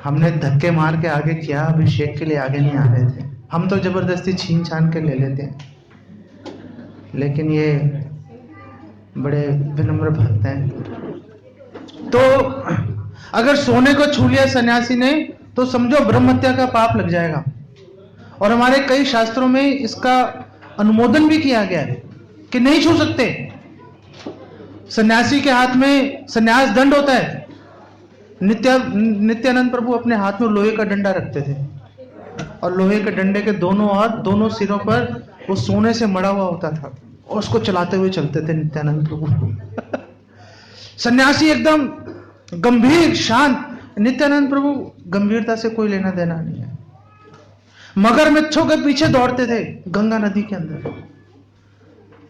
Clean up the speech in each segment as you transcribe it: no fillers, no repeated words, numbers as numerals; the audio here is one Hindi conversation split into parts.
हमने धक्के मार के आगे किया, अभिषेक के लिए आगे नहीं आ रहे थे। हम तो जबरदस्ती छीन छान के ले लेते हैं, लेकिन ये बड़े विनम्र भक्त हैं। तो अगर सोने को छू लिया सन्यासी ने तो समझो ब्रह्म हत्या का पाप लग जाएगा। और हमारे कई शास्त्रों में इसका अनुमोदन भी किया गया है कि नहीं छू सकते। सन्यासी के हाथ में सन्यास दंड होता है। नित्यानंद प्रभु अपने हाथ में लोहे का डंडा रखते थे और लोहे के डंडे के दोनों हाथ, दोनों सिरों पर वो सोने से मड़ा हुआ होता था और उसको चलाते हुए चलते थे नित्यानंद प्रभु। सन्यासी एकदम गंभीर शांत। नित्यानंद प्रभु गंभीरता से कोई लेना देना नहीं है। मगरमच्छों के पीछे दौड़ते थे गंगा नदी के अंदर,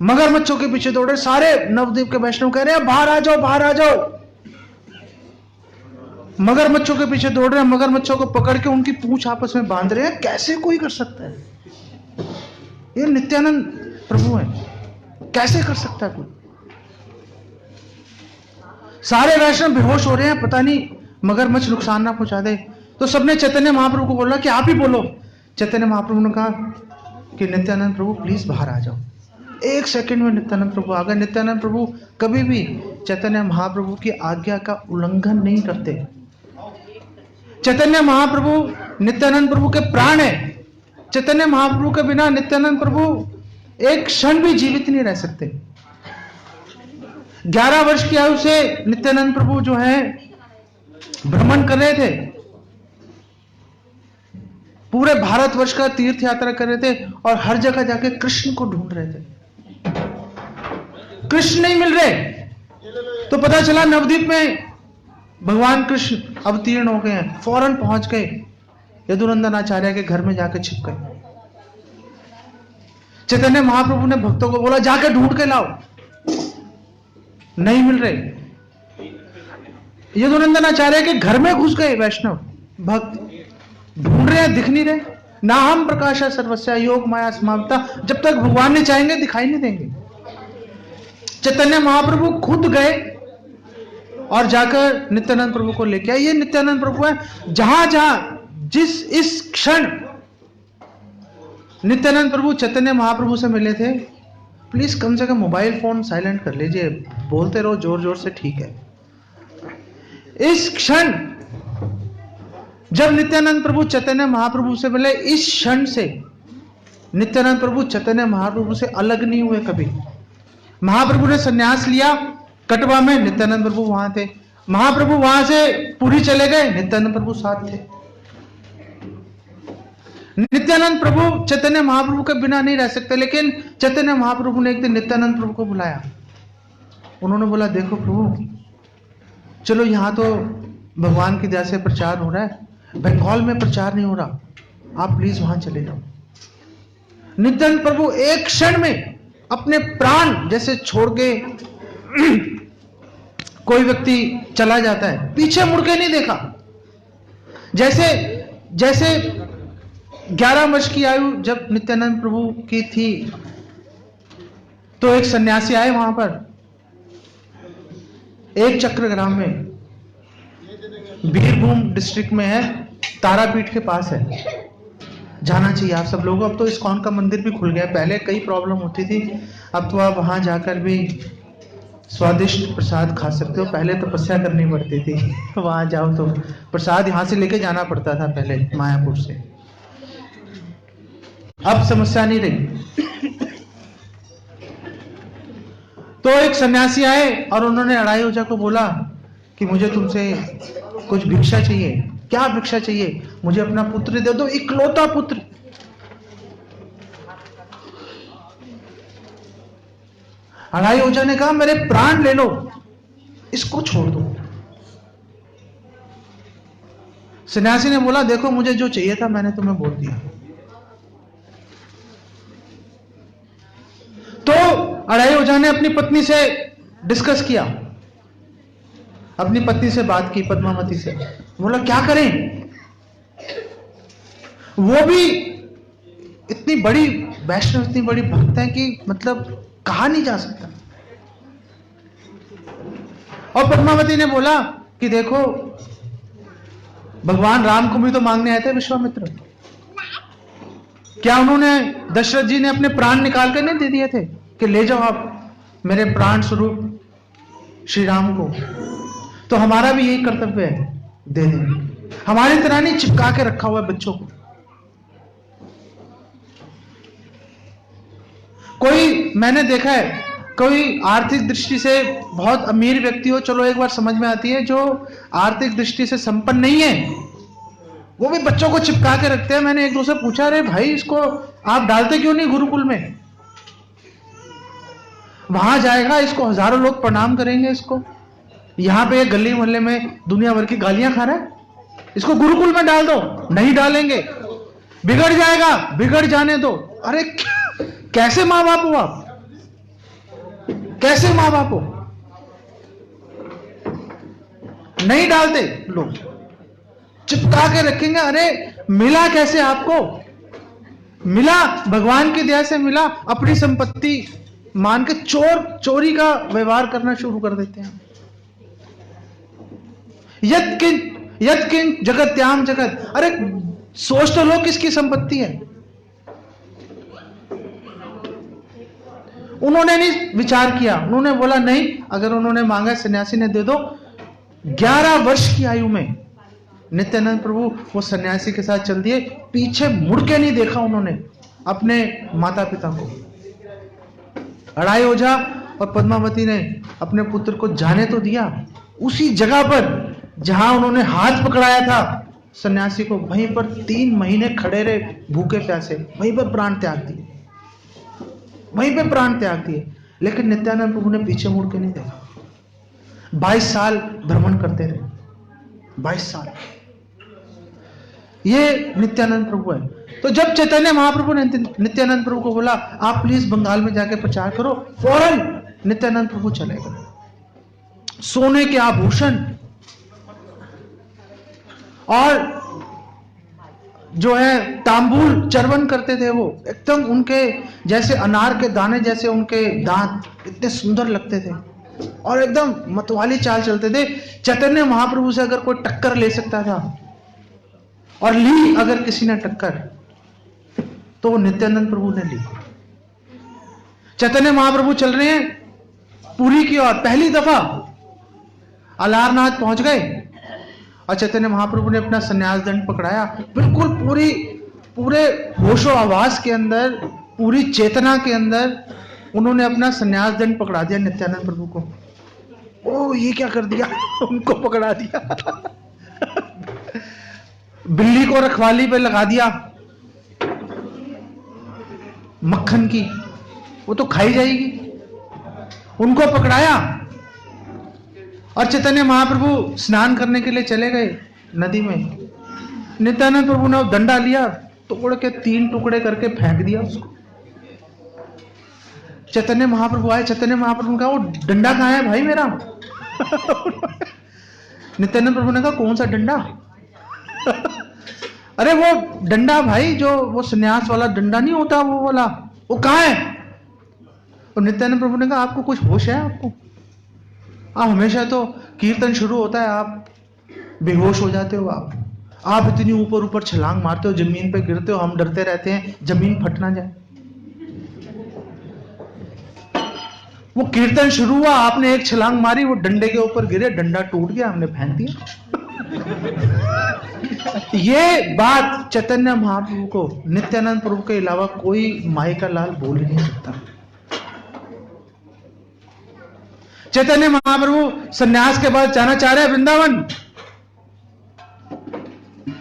मगरमच्छों के पीछे दौड़े। सारे नवद्वीप के वैष्णव कह रहे हैं बाहर आ जाओ, बाहर आ जाओ। मगरमच्छों के पीछे दौड़ रहे हैं, मगरमच्छों को पकड़ के उनकी पूंछ आपस में बांध रहे हैं। कैसे कोई कर सकता है? ये नित्यानंद प्रभु है, कैसे कर सकता है कोई? सारे वैष्णव बेहोश हो रहे हैं, पता नहीं मगरमच्छ नुकसान ना पहुंचा दे। तो सबने चैतन्य महाप्रभु को बोला कि आप ही बोलो। चैतन्य महाप्रभु ने कहा कि नित्यानंद प्रभु प्लीज बाहर आ जाओ। 1 सेकंड में नित्यानंद प्रभु आ गए। नित्यानंद प्रभु कभी भी चैतन्य महाप्रभु की आज्ञा का उल्लंघन नहीं करते। चैतन्य महाप्रभु नित्यानंद प्रभु के प्राण है। चैतन्य महाप्रभु के बिना नित्यानंद प्रभु एक क्षण भी जीवित नहीं रह सकते। 11 वर्ष की आयु से नित्यानंद प्रभु जो है भ्रमण कर रहे थे, पूरे भारतवर्ष का तीर्थ यात्रा कर रहे थे और हर जगह जाके कृष्ण को ढूंढ रहे थे। कृष्ण नहीं मिल रहे तो पता चला नवद्वीप में भगवान कृष्ण अवतीर्ण हो गए हैं। फौरन पहुंच गए, यदुनंदन आचार्य के घर में जाके छिप गए। चैतन्य महाप्रभु ने भक्तों को बोला जाके ढूंढ के लाओ। नहीं मिल रहे। यदुनंदन आचार्य के घर में घुस गए वैष्णव भक्त, ढूंढ रहे हैं, दिख नहीं रहे। ना हम प्रकाशा सर्वस्या योग माया समाप्ता, जब तक भगवान ने चाहेंगे दिखाई नहीं देंगे। चैतन्य महाप्रभु खुद गए और जाकर नित्यानंद प्रभु को लेके आए। ये नित्यानंद प्रभु है। जहां जहां इस क्षण नित्यानंद प्रभु चैतन्य महाप्रभु से मिले थे, प्लीज कम से कम मोबाइल फोन साइलेंट कर लीजिए, बोलते रहो जोर जोर से, ठीक है। इस क्षण जब नित्यानंद प्रभु चैतन्य महाप्रभु से मिले, इस क्षण से नित्यानंद प्रभु चैतन्य महाप्रभु से अलग नहीं हुए कभी। महाप्रभु ने संन्यास लिया कटवा में, नित्यानंद प्रभु वहां थे। महाप्रभु वहां से पुरी चले गए, नित्यानंद प्रभु साथ थे। नित्यानंद प्रभु चैतन्य महाप्रभु के बिना नहीं रह सकते। लेकिन चैतन्य महाप्रभु ने एक दिन नित्यानंद प्रभु को बुलाया। उन्होंने बोला देखो प्रभु, चलो यहां तो भगवान की दया से प्रचार हो रहा है, बंगाल में प्रचार नहीं हो रहा, आप प्लीज वहां चले जाओ। नित्यानंद प्रभु एक क्षण में अपने प्राण जैसे छोड़ के कोई व्यक्ति चला जाता है, पीछे मुड़ के नहीं देखा। जैसे 11 वर्ष की आयु जब नित्यानंद प्रभु की थी तो एक सन्यासी आए वहां पर, एक चक्रग्राम में, बीरभूम डिस्ट्रिक्ट में है, तारापीठ के पास है, जाना चाहिए आप सब लोगों। अब तो इस्कॉन का मंदिर भी खुल गया, पहले कई प्रॉब्लम होती थी, अब तो आप वहां जाकर भी स्वादिष्ट प्रसाद खा सकते हो। पहले तपस्या करनी पड़ती थी, वहां जाओ तो प्रसाद यहां से लेके जाना पड़ता था पहले मायापुर से, अब समस्या नहीं रही। तो एक सन्यासी आए और उन्होंने अढ़ाई ओझा को बोला कि मुझे तुमसे कुछ भिक्षा चाहिए। क्या भिक्षा चाहिए? मुझे अपना पुत्र दे दो, इकलौता पुत्र। अढ़ाई ओझा ने कहा मेरे प्राण ले लो, इसको छोड़ दो। सन्यासी ने बोला देखो मुझे जो चाहिए था मैंने तुम्हें बोल दिया। तो अढ़ाई ओझा ने अपनी पत्नी से डिस्कस किया, अपनी पत्नी से बात की, पद्मावती से। बोला क्या करें? वो भी इतनी बड़ी वैष्णव, इतनी बड़ी भक्त है कि मतलब कहा नहीं जा सकता। और पद्मावती ने बोला कि देखो भगवान राम को भी तो मांगने आए थे विश्वामित्र। क्या उन्होंने दशरथ जी ने अपने प्राण निकाल कर नहीं दे दिए थे कि ले जाओ आप मेरे प्राण स्वरूप श्री राम को? तो हमारा भी यही कर्तव्य है, दे दें। हमारी तरह नहीं चिपका के रखा हुआ है बच्चों को। कोई, मैंने देखा है, कोई आर्थिक दृष्टि से बहुत अमीर व्यक्ति हो, चलो एक बार समझ में आती है, जो आर्थिक दृष्टि से संपन्न नहीं है वो भी बच्चों को चिपका के रखते हैं। मैंने एक दूसरे पूछा, अरे भाई इसको आप डालते क्यों नहीं गुरुकुल में? वहां जाएगा, इसको हजारों लोग प्रणाम करेंगे, इसको यहां पे गली मोहल्ले में दुनिया भर की गालियां खा रहा है, इसको गुरुकुल में डाल दो। नहीं डालेंगे, बिगड़ जाएगा, बिगड़ जाने दो। अरे कैसे मां बाप हो आप? कैसे मां बाप हो? नहीं डालते लोग, चिपका के रखेंगे। अरे मिला कैसे आपको? मिला भगवान की दया से मिला, अपनी संपत्ति मान के चोरी का व्यवहार करना शुरू कर देते हैं। यत् किंच जगत्याम जगत। अरे सोच तो लो किसकी संपत्ति है। उन्होंने नहीं विचार किया, उन्होंने बोला नहीं, अगर उन्होंने मांगा सन्यासी ने दे दो। 11 वर्ष की आयु में नित्यानंद प्रभु वो सन्यासी के साथ चल दिए, पीछे मुड़ के नहीं देखा उन्होंने अपने माता पिता को। अड़ाई ओझा और पद्मावती ने अपने पुत्र को जाने तो दिया, उसी जगह पर जहां उन्होंने हाथ पकड़ाया था सन्यासी को, वहीं पर 3 महीने खड़े रहे भूखे प्यासे, वहीं पर प्राण त्याग दिए, वहीं पे प्राण त्याग दिए। लेकिन नित्यानंद प्रभु ने पीछे मुड़ के नहीं देखा। 22 साल भ्रमण करते रहे, 22 साल। ये नित्यानंद प्रभु है। तो जब चैतन्य महाप्रभु ने नित्यानंद प्रभु को बोला आप प्लीज बंगाल में जाके प्रचार करो, फौरन नित्यानंद प्रभु चले गए। सोने के आभूषण और जो है तांबूल चर्वन करते थे, वो एकदम उनके जैसे अनार के दाने जैसे उनके दांत इतने सुंदर लगते थे और एकदम मतवाली चाल चलते थे। चैतन्य महाप्रभु से अगर कोई टक्कर ले सकता था, और ली अगर किसी ने टक्कर, तो वो नित्यानंद प्रभु ने ली। चैतन्य महाप्रभु चल रहे हैं पुरी की ओर, पहली दफा अलारनाथ पहुंच गए और चैतन्य महाप्रभु ने अपना संन्यास दंड पकड़ाया। बिल्कुल पूरे होशो आवास के अंदर, पूरी चेतना के अंदर उन्होंने अपना संन्यास दंड पकड़ा दिया नित्यानंद प्रभु को। ओ ये क्या कर दिया उनको पकड़ा दिया बिल्ली को रखवाली पे लगा दिया मक्खन की, वो तो खाई जाएगी। उनको पकड़ाया और चैतन्य महाप्रभु स्नान करने के लिए चले गए नदी में। नित्यानंद प्रभु ने वो डंडा लिया, तोड़ के 3 टुकड़े करके फेंक दिया उसको। चैतन्य महाप्रभु आए, चैतन्य महाप्रभु ने कहा वो डंडा कहाँ है भाई मेरा नित्यानंद प्रभु ने कहा कौन सा डंडा अरे वो डंडा भाई, जो वो सन्यास वाला डंडा नहीं होता वो वाला, वो कहाँ है? और नित्यानंद प्रभु ने कहा आपको कुछ होश है? आपको आप हमेशा तो कीर्तन शुरू होता है आप बेहोश हो जाते हो, आप इतनी ऊपर ऊपर छलांग मारते हो, जमीन पे गिरते हो, हम डरते रहते हैं जमीन फट ना जाए। वो कीर्तन शुरू हुआ, आपने एक छलांग मारी, वो डंडे के ऊपर गिरे, डंडा टूट गया, हमने फेंक दिया ये बात चैतन्य महाप्रभु को, नित्यानंद प्रभु के अलावा कोई माई का लाल बोल ही नहीं सकता। चैतन्य महाप्रभु सन्यास के बाद जाना चाह रहे हैं वृंदावन,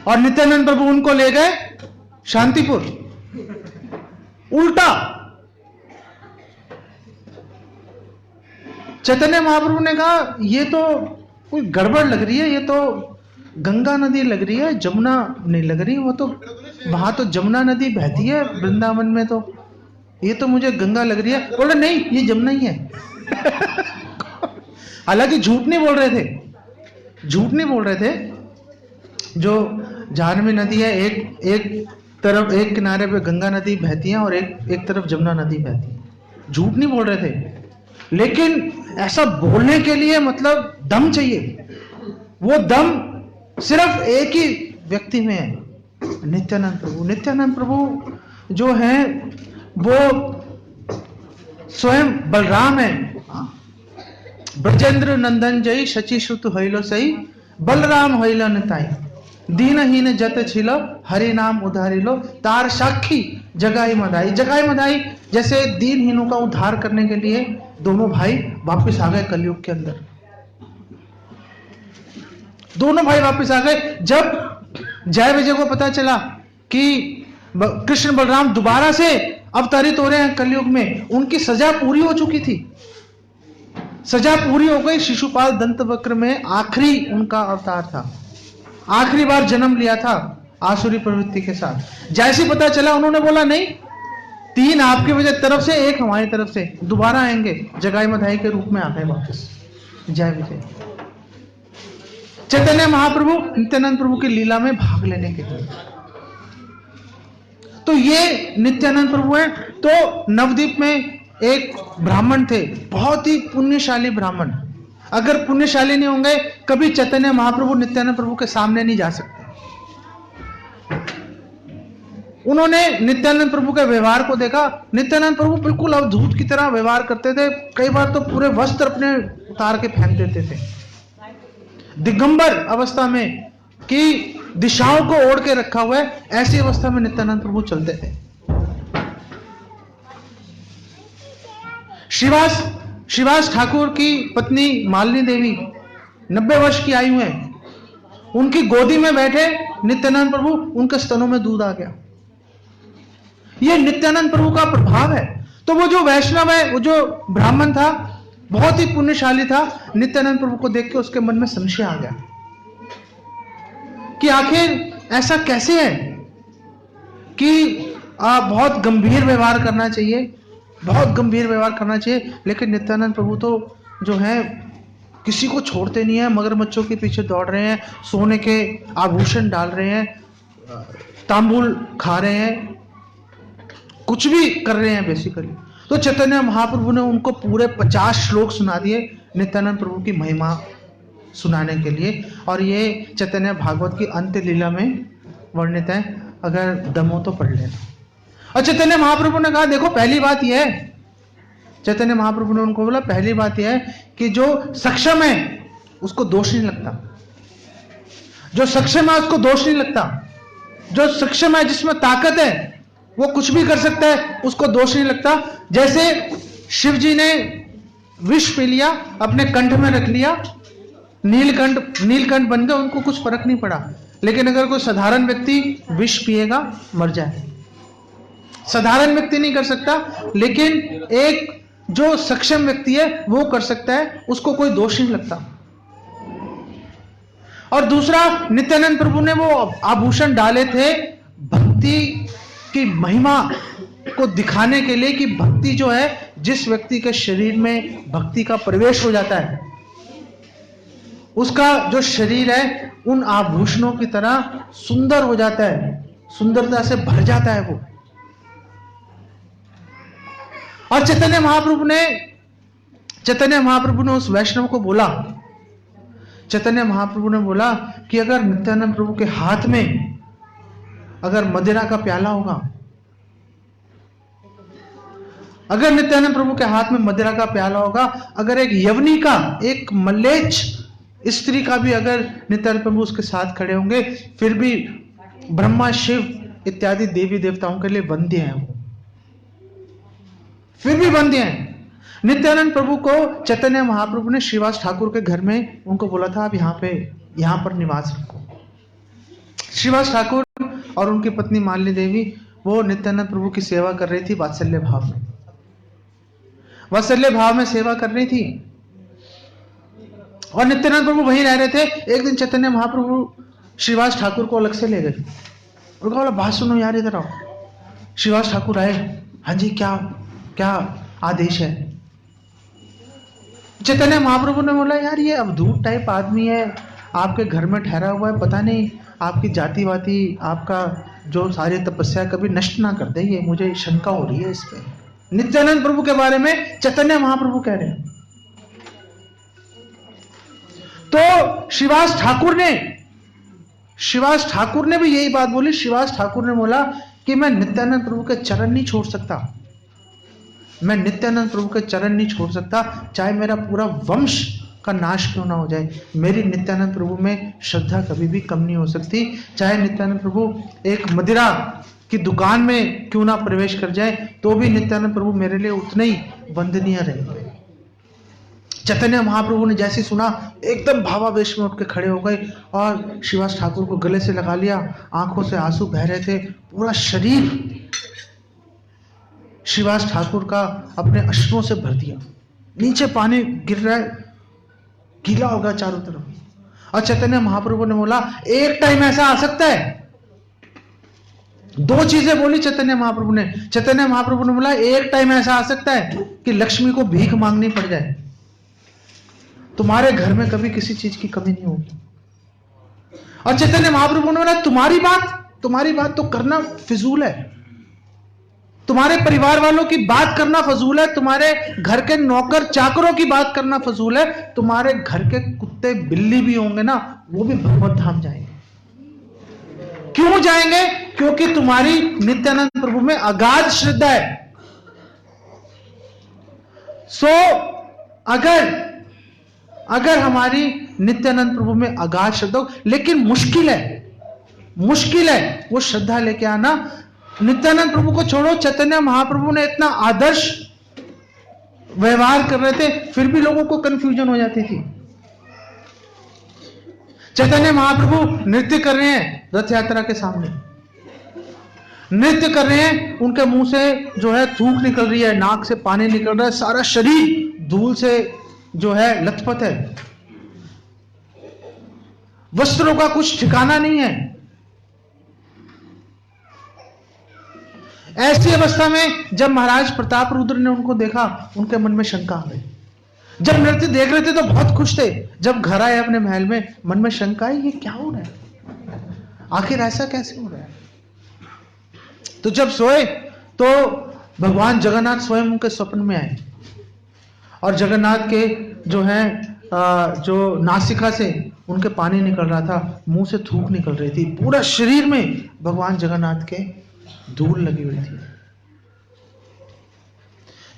और नित्यानंद प्रभु उनको ले गए शांतिपुर। उल्टा चैतन्य महाप्रभु ने कहा ये तो कोई गड़बड़ लग रही है, ये तो गंगा नदी लग रही है, जमुना नहीं लग रही। वो तो वहां तो जमुना नदी बहती है वृंदावन में, तो ये तो मुझे गंगा लग रही है। बोले नहीं ये जमुना ही है हालांकि झूठ नहीं बोल रहे थे, झूठ नहीं बोल रहे थे। जो जाह्नवी नदी है, एक तरफ एक किनारे पे गंगा नदी बहती है और एक तरफ जमुना नदी बहती है, झूठ नहीं बोल रहे थे। लेकिन ऐसा बोलने के लिए मतलब दम चाहिए, वो दम सिर्फ एक ही व्यक्ति में है, नित्यानंद प्रभु। नित्यानंद प्रभु जो है वो स्वयं बलराम है। ब्रजेंद्र नंदन जय शचि सुत हईलो सही, बलराम हईलन ताई, दीनहीन जत छिलो हरि नाम उधारी लो, तार साक्षी जगाई मधाई। जगाई मधाई जैसे दीनहीनों का उद्धार करने के लिए दोनों भाई वापस आ गए कलयुग के अंदर। दोनों भाई वापस आ गए। जब जय विजय को पता चला कि कृष्ण बलराम दोबारा से अवतरित हो रहे हैं कलयुग में, उनकी सजा पूरी हो चुकी थी। सजा पूरी हो गई। शिशुपाल दंतवक्र में आखिरी उनका अवतार था, आखिरी बार जन्म लिया था आसुरी प्रवृत्ति के साथ। जैसे पता चला उन्होंने बोला नहीं, 3 आपकी वजह तरफ से, 1 हमारी तरफ से, दोबारा आएंगे। जगाई मधाई के रूप में आ गए वापस। जय विजय। चैतन्य महाप्रभु नित्यानंद प्रभु की लीला में भाग लेने के लिए, तो ये नित्यानंद प्रभु है। तो नवद्वीप में एक ब्राह्मण थे, बहुत ही पुण्यशाली ब्राह्मण। अगर पुण्यशाली नहीं होंगे कभी चैतन्य महाप्रभु नित्यानंद प्रभु के सामने नहीं जा सकते। उन्होंने नित्यानंद प्रभु के व्यवहार को देखा। नित्यानंद प्रभु बिल्कुल अवधूत की तरह व्यवहार करते थे। कई बार तो पूरे वस्त्र अपने उतार के फेंक देते थे, दिगंबर अवस्था में, कि दिशाओं को ओढ़ के रखा हुआ है, ऐसी अवस्था में नित्यानंद प्रभु चलते थे। श्रीवास ठाकुर की पत्नी मालिनी देवी 90 वर्ष की आयु है। उनकी गोदी में बैठे नित्यानंद प्रभु, उनके स्तनों में दूध आ गया। यह नित्यानंद प्रभु का प्रभाव है। तो वो जो वैष्णव है, वो जो ब्राह्मण था, बहुत ही पुण्यशाली था। नित्यानंद प्रभु को देख के उसके मन में संशय आ गया कि आखिर ऐसा कैसे है कि बहुत गंभीर व्यवहार करना चाहिए, बहुत गंभीर व्यवहार करना चाहिए, लेकिन नित्यानंद प्रभु तो जो है किसी को छोड़ते नहीं है, मगरमच्छों के पीछे दौड़ रहे हैं, सोने के आभूषण डाल रहे हैं, तांबुल खा रहे हैं, कुछ भी कर रहे हैं बेसिकली। तो चैतन्य महाप्रभु ने उनको पूरे 50 श्लोक सुना दिए नित्यानंद प्रभु की महिमा सुनाने के लिए। और ये चैतन्य भागवत की अंत्य लीला में वर्णित है, अगर दम हो तो पढ़ लेना। और चैतन्य महाप्रभु ने कहा, देखो पहली बात यह है, चैतन्य महाप्रभु ने उनको बोला, पहली बात यह है कि जो सक्षम है उसको दोष नहीं लगता। जो सक्षम है उसको दोष नहीं लगता। जो सक्षम है, जिसमें ताकत है, वो कुछ भी कर सकता है, उसको दोष नहीं लगता। जैसे शिव जी ने विष पी लिया, अपने कंठ में रख लिया, नीलकंठ बन गए, उनको कुछ फर्क नहीं पड़ा। लेकिन अगर कोई साधारण व्यक्ति विष पिएगा, मर जाए। साधारण व्यक्ति नहीं कर सकता, लेकिन एक जो सक्षम व्यक्ति है वो कर सकता है, उसको कोई दोष नहीं लगता। और दूसरा, नित्यानंद प्रभु ने वो आभूषण डाले थे भक्ति की महिमा को दिखाने के लिए, कि भक्ति जो है, जिस व्यक्ति के शरीर में भक्ति का प्रवेश हो जाता है, उसका जो शरीर है उन आभूषणों की तरह सुंदर हो जाता है, सुंदरता से भर जाता है वो। और चैतन्य महाप्रभु ने उस वैष्णव को बोला, चैतन्य महाप्रभु ने बोला कि अगर नित्यानंद प्रभु के हाथ में अगर मदिरा का प्याला होगा, अगर नित्यानंद प्रभु के हाथ में मदिरा का प्याला होगा, अगर एक यवनी का, एक मल्लेच्छ स्त्री का भी अगर नित्यानंद प्रभु उसके साथ खड़े होंगे, फिर भी ब्रह्मा, शिव इत्यादि देवी देवताओं के लिए वंद्य हैं वो, फिर भी वंद्य हैं। नित्यानंद प्रभु को चैतन्य महाप्रभु ने श्रीवास ठाकुर के घर में उनको बोला था, आप यहां पर निवास रखो। श्रीवास ठाकुर और उनकी पत्नी मालिनी देवी, वो नित्यानंद प्रभु की सेवा कर रही थी वात्सल्य भाव में, वात्सल्य भाव में सेवा कर रही थी। और नित्यानंद प्रभु वहीं रह रहे थे। एक दिन चैतन्य महाप्रभु श्रीवास ठाकुर को अलग से ले गए और बोला, बात सुनो यार, इधर आओ। श्रीवास ठाकुर आए, हाँ जी, क्या आदेश है? चैतन्य महाप्रभु ने बोला, यार ये अवधूत टाइप आदमी है, आपके घर में ठहरा हुआ है, पता नहीं आपकी जाति वाति, आपका जो सारी तपस्या कभी नष्ट ना कर दे, ये मुझे शंका हो रही है इस पे। नित्यानंद प्रभु के बारे में चैतन्य महाप्रभु कह रहे हैं। तो श्रीवास ठाकुर ने शिवास ठाकुर ने भी यही बात बोली। शिवास ठाकुर ने बोला कि मैं नित्यानंद प्रभु के चरण नहीं छोड़ सकता, मैं नित्यानंद प्रभु के चरण नहीं छोड़ सकता, चाहे मेरा पूरा वंश का नाश क्यों ना हो जाए, मेरी नित्यानंद प्रभु में श्रद्धा कभी भी कम नहीं हो सकती। चाहे नित्यानंद प्रभु एक मदिरा की दुकान में क्यों ना प्रवेश कर जाए, तो भी नित्यानंद प्रभु मेरे लिए उतने ही वंदनीय रहेंगे। चैतन्य महाप्रभु ने जैसे सुना एकदम भावावेश में उठ के खड़े हो गए और शिवास ठाकुर को गले से लगा लिया। आंखों से आंसू बह रहे थे, पूरा शरीर शिवास ठाकुर का अपने अश्रुओं से भर दिया। नीचे पानी गिर रहा है, गीला होगा चारों तरफ। और चैतन्य महाप्रभु ने बोला एक टाइम ऐसा आ सकता है। दो चीजें बोली चैतन्य महाप्रभु ने। चैतन्य महाप्रभु ने बोला एक टाइम ऐसा आ सकता है कि लक्ष्मी को भीख मांगनी पड़ जाए, तुम्हारे घर में कभी किसी चीज की कमी नहीं होगी। और चैतन्य महाप्रभु ने बोला तुम्हारी बात तो करना फिजूल है, तुम्हारे परिवार वालों की बात करना फजूल है, तुम्हारे घर के नौकर चाकरों की बात करना फजूल है, तुम्हारे घर के कुत्ते बिल्ली भी होंगे ना, वो भी भगवत धाम जाएंगे। क्यों जाएंगे? क्योंकि तुम्हारी नित्यानंद प्रभु में अगाध श्रद्धा है। सो अगर हमारी नित्यानंद प्रभु में अगाध श्रद्धा हो, लेकिन मुश्किल है वो श्रद्धा लेके आना। नित्यानंद प्रभु को छोड़ो, चैतन्य महाप्रभु ने इतना आदर्श व्यवहार कर रहे थे, फिर भी लोगों को कंफ्यूजन हो जाती थी। चैतन्य महाप्रभु नृत्य कर रहे हैं रथ यात्रा के सामने, नृत्य कर रहे हैं, उनके मुंह से जो है थूक निकल रही है, नाक से पानी निकल रहा है, सारा शरीर धूल से जो है लथपथ है, वस्त्रों का कुछ ठिकाना नहीं है। ऐसी अवस्था में जब महाराज प्रताप रुद्र ने उनको देखा, उनके मन में शंका आ गई। जब नृत्य देख रहे थे तो बहुत खुश थे, जब घर आए अपने महल में मन में शंका आई, ये क्या हो रहा है, आखिर ऐसा कैसे हो रहा है। तो जब सोए तो भगवान जगन्नाथ स्वयं उनके स्वप्न में आए और जगन्नाथ के जो है जो नासिका से उनके पानी निकल रहा था, मुंह से थूक निकल रही थी, पूरा शरीर में भगवान जगन्नाथ के धूल लगी हुई थी।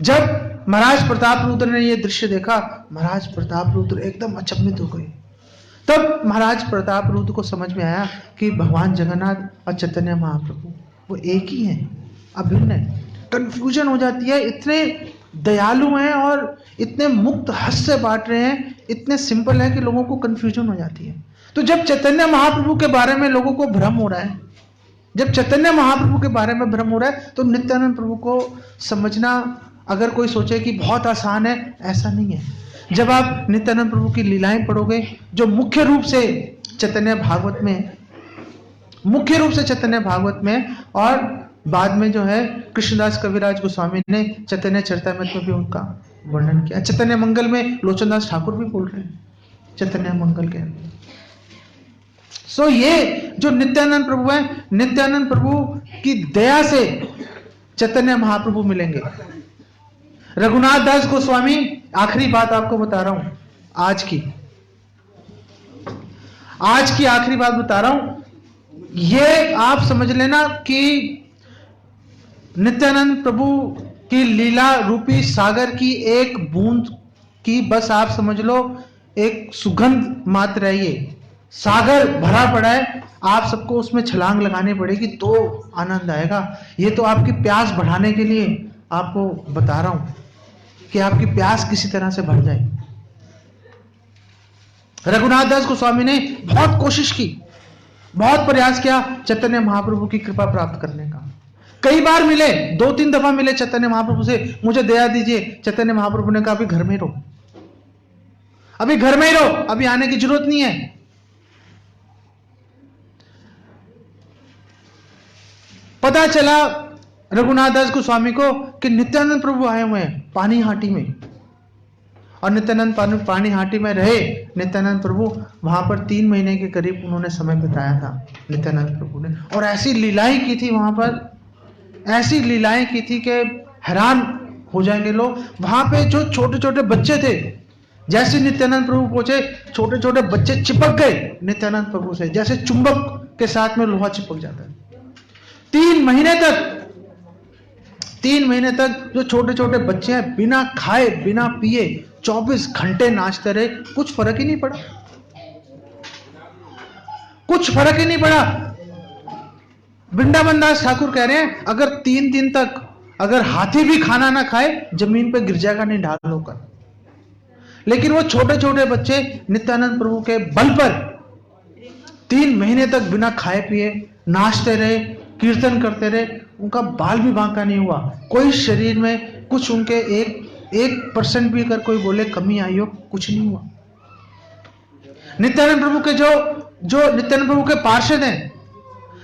जब महाराज प्रताप रुद्र ने यह दृश्य देखा, महाराज प्रताप रुद्र एकदम अचंभित हो गए। तब महाराज प्रताप रुद्र को समझ में आया कि भगवान जगन्नाथ और चैतन्य महाप्रभु वो एक ही हैं, अभिन्न है। कंफ्यूजन हो जाती है, इतने दयालु हैं और इतने मुक्त हस्त से बांट रहे हैं, इतने सिंपल है कि लोगों को कंफ्यूजन हो जाती है। तो जब चैतन्य महाप्रभु के बारे में लोगों को भ्रम हो रहा है, जब चैतन्य महाप्रभु के बारे में भ्रम हो रहा है, तो नित्यानंद प्रभु को समझना अगर कोई सोचे कि बहुत आसान है, ऐसा नहीं है। जब आप नित्यानंद प्रभु की लीलाएं पढ़ोगे, जो मुख्य रूप से चैतन्य भागवत में और बाद में जो है कृष्णदास कविराज गोस्वामी ने चैतन्य चरितामृत में भी उनका वर्णन किया। चैतन्य मंगल में लोचनदास ठाकुर भी बोल रहे हैं चैतन्य मंगल के। सो ये जो नित्यानंद प्रभु है, नित्यानंद प्रभु की दया से चैतन्य महाप्रभु मिलेंगे। रघुनाथ दास गोस्वामी, आखिरी बात आपको बता रहा हूं, आज की आखिरी बात बता रहा हूं, ये आप समझ लेना कि नित्यानंद प्रभु की लीला रूपी सागर की एक बूंद की बस आप समझ लो एक सुगंध मात्र है। ये सागर भरा पड़ा है, आप सबको उसमें छलांग लगानी पड़ेगी तो आनंद आएगा। ये तो आपकी प्यास बढ़ाने के लिए आपको बता रहा हूं कि आपकी प्यास किसी तरह से बढ़ जाए। रघुनाथ दास गोस्वामी ने बहुत कोशिश की, बहुत प्रयास किया चैतन्य महाप्रभु की कृपा प्राप्त करने का। कई बार मिले, 2-3 दफा मिले चैतन्य महाप्रभु से, मुझे दया दीजिए। चैतन्य महाप्रभु ने कहा अभी घर में ही रहो, अभी घर में ही रहो, अभी आने की जरूरत नहीं है। पता चला रघुनाथ दास गोस्वामी को कि नित्यानंद प्रभु आए हुए हैं पानी हाटी में, और नित्यानंद पानी हाटी में रहे नित्यानंद प्रभु। वहां पर 3 महीने के करीब उन्होंने समय बिताया था नित्यानंद प्रभु ने, और ऐसी लीलाएं की थी वहां पर, ऐसी लीलाएं की थी कि हैरान हो जाएंगे लोग। वहां पे जो छोटे छोटे बच्चे थे जैसे नित्यानंद प्रभु पहुंचे, छोटे छोटे बच्चे चिपक गए नित्यानंद प्रभु से, जैसे चुंबक के साथ में लोहा चिपक जाता है। 3 महीने तक जो छोटे छोटे बच्चे हैं बिना खाए बिना पिए 24 घंटे नाचते रहे, कुछ फर्क ही नहीं पड़ा, कुछ फर्क ही नहीं पड़ा। वृंदावन दास ठाकुर कह रहे हैं अगर 3 दिन तक अगर हाथी भी खाना ना खाए जमीन पे गिर जाएगा नहीं ढाल होकर। लेकिन वो छोटे छोटे बच्चे नित्यानंद प्रभु के बल पर 3 महीने तक बिना खाए पिए नाचते रहे, कीर्तन करते रहे, उनका बाल भी बांका नहीं हुआ। कोई शरीर में कुछ उनके 1% भी अगर कोई बोले कमी आई हो, कुछ नहीं हुआ। नित्यानंद प्रभु के जो नित्यानंद प्रभु के पार्षद हैं,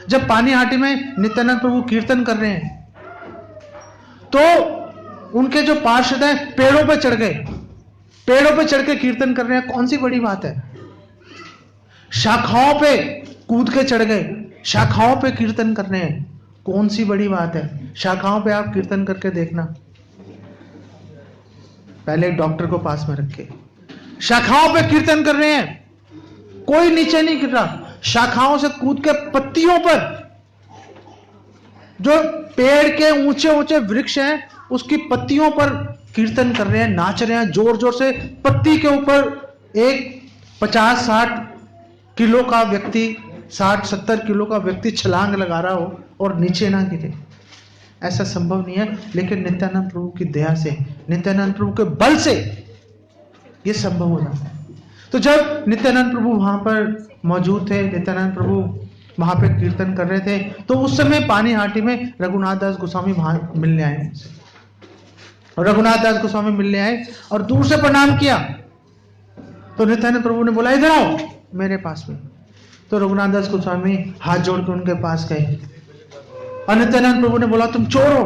जब पानीहाटी में नित्यानंद प्रभु कीर्तन कर रहे हैं तो उनके जो पार्षद हैं पेड़ों पे चढ़ गए, पेड़ों पे चढ़ के कीर्तन कर रहे हैं। कौन सी बड़ी बात है? शाखाओं पे कूद के चढ़ गए, शाखाओं पे कीर्तन कर रहे हैं। कौन सी बड़ी बात है? शाखाओं पे आप कीर्तन करके देखना, पहले एक डॉक्टर को पास में रख के शाखाओं पे कीर्तन कर रहे हैं, कोई नीचे नहीं गिर रहा। शाखाओं से कूद के पत्तियों पर, जो पेड़ के ऊंचे ऊंचे वृक्ष हैं उसकी पत्तियों पर कीर्तन कर रहे हैं, नाच रहे हैं जोर जोर से। पत्ती के ऊपर एक 50-60 किलो का व्यक्ति, 60-70 किलो का व्यक्ति छलांग लगा रहा हो और नीचे ना गिरे, ऐसा संभव नहीं है। लेकिन नित्यानंद प्रभु की दया से, नित्यानंद प्रभु के बल से यह संभव हो जाता है। तो जब नित्यानंद प्रभु वहां पर मौजूद थे, नित्यानंद प्रभु वहां पे कीर्तन कर रहे थे, तो उस समय पानीहाटी में रघुनाथ दास गोस्वामी वहां मिलने आए उनसे। और रघुनाथ दास गोस्वामी मिलने आए और दूर से प्रणाम किया। तो नित्यानंद प्रभु ने बोला इधर आओ मेरे पास में। तो रघुनाथ दास गोस्वामी हाथ जोड़ के उनके पास गए और नित्यानंद प्रभु ने बोला तुम चोर हो,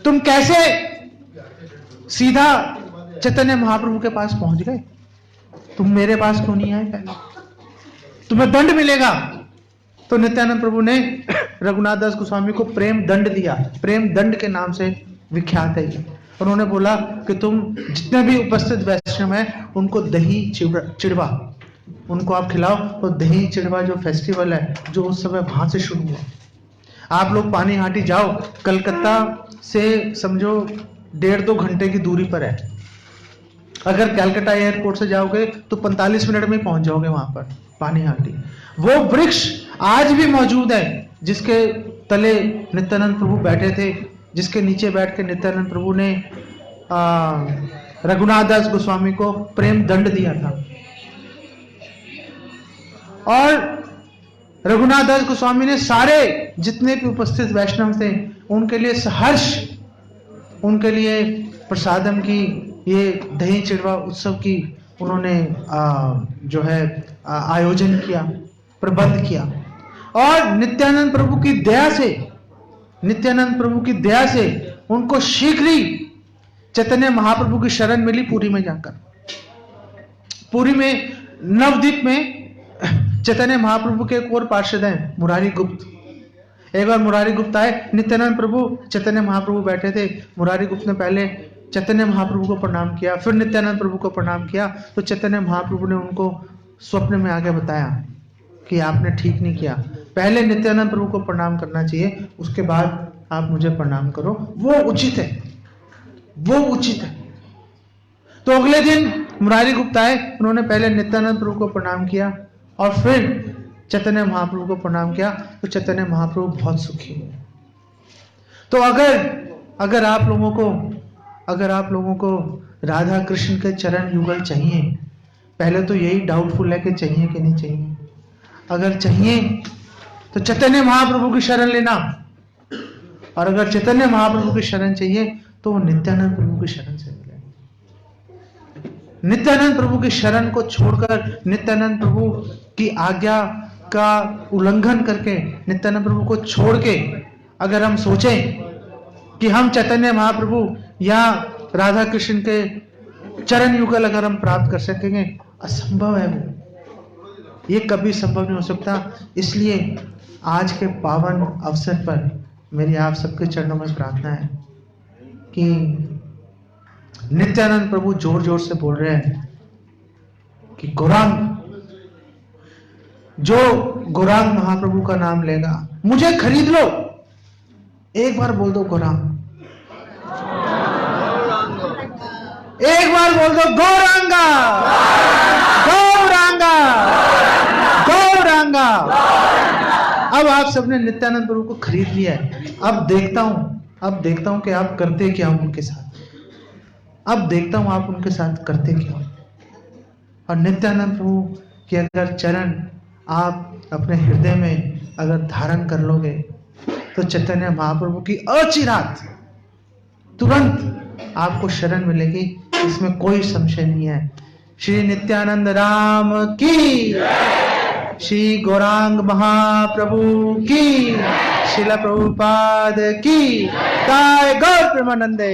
तुम कैसे सीधा चैतन्य महाप्रभु के पास पहुंच गए? तुम मेरे पास क्यों नहीं आए? पहले तुम्हें दंड मिलेगा। तो नित्यानंद प्रभु ने रघुनाथ दास गोस्वामी को प्रेम दंड दिया, प्रेम दंड के नाम से विख्यात है ये। उन्होंने बोला कि तुम जितने भी उपस्थित वैष्णव हैं उनको दही चिड़वा उनको आप खिलाओ। तो दही चिड़वा जो फेस्टिवल है जो उस समय वहां से शुरू हुआ। आप लोग पानीहाटी जाओ, कलकत्ता से समझो 1.5-2 घंटे की दूरी पर है। अगर कलकत्ता एयरपोर्ट से जाओगे तो 45 मिनट में पहुंच जाओगे वहां पर पानीहाटी। वो वृक्ष आज भी मौजूद है जिसके तले नित्यानंद प्रभु बैठे थे, जिसके नीचे बैठ के नित्यानंद प्रभु ने रघुनाथ दास गोस्वामी को प्रेम दंड दिया था। और रघुनाथ दास गोस्वामी ने सारे जितने भी उपस्थित वैष्णव थे उनके लिए सहर्ष, उनके लिए प्रसादम की, ये दही चिड़वा उत्सव की उन्होंने जो है आयोजन किया, प्रबंध किया। और नित्यानंद प्रभु की दया से, नित्यानंद प्रभु की दया से उनको शीघ्र ही चैतन्य महाप्रभु की शरण मिली पुरी में जाकर। पुरी में नवद्वीप में चैतन्य महाप्रभु के एक और पार्षद हैं मुरारी गुप्त। एक बार मुरारी गुप्त आए, नित्यानंद प्रभु चैतन्य महाप्रभु बैठे थे। मुरारी गुप्त ने पहले चैतन्य महाप्रभु को प्रणाम किया, फिर नित्यानंद प्रभु को प्रणाम किया। तो चैतन्य महाप्रभु ने उनको स्वप्न में आके बताया कि आपने ठीक नहीं किया, पहले नित्यानंद प्रभु को प्रणाम करना चाहिए, उसके बाद आप मुझे प्रणाम करो, वो उचित है, वो उचित है। तो अगले दिन मुरारी गुप्त आए, उन्होंने पहले नित्यानंद प्रभु को प्रणाम किया और फिर चैतन्य महाप्रभु को प्रणाम किया। तो चैतन्य महाप्रभु बहुत सुखी हुए। तो अगर आप लोगों को राधा कृष्ण के चरण युगल चाहिए, पहले तो यही डाउटफुल है कि चाहिए कि नहीं चाहिए। अगर चाहिए तो चैतन्य महाप्रभु की शरण लेना, और अगर चैतन्य महाप्रभु की शरण चाहिए तो वो नित्यानंद प्रभु की शरण से मिले। नित्यानंद प्रभु की शरण को छोड़कर, नित्यानंद प्रभु की आज्ञा का उल्लंघन करके, नित्यानंद प्रभु को छोड़ के अगर हम सोचें कि हम चैतन्य महाप्रभु या राधा कृष्ण के चरण युगल अगर हम प्राप्त कर सकेंगे, असंभव है वो, ये कभी संभव नहीं हो सकता। इसलिए आज के पावन अवसर पर मेरी आप सबके चरणों में प्रार्थना है कि नित्यानंद प्रभु जोर जोर से बोल रहे हैं कि गौरांग, जो गौरांग महाप्रभु का नाम लेगा, मुझे खरीद लो। एक बार बोल दो गौरांग, एक बार बोल दो गौरांगा, गौरांगा, गौरांगा। अब आप सबने नित्यानंद प्रभु को खरीद लिया है। अब देखता हूं कि आप करते क्या हो उनके साथ। अब देखता हूं आप उनके साथ करते क्या हो। और नित्यानंद प्रभु के अगर चरण आप अपने हृदय में अगर धारण कर लोगे तो चैतन्य महाप्रभु की अचिरात तुरंत आपको शरण मिलेगी, इसमें कोई संशय नहीं है। श्री नित्यानंद राम की, श्री गौरांग महाप्रभु की, श्रील प्रभुपाद की, जय गौर प्रेमानंदे।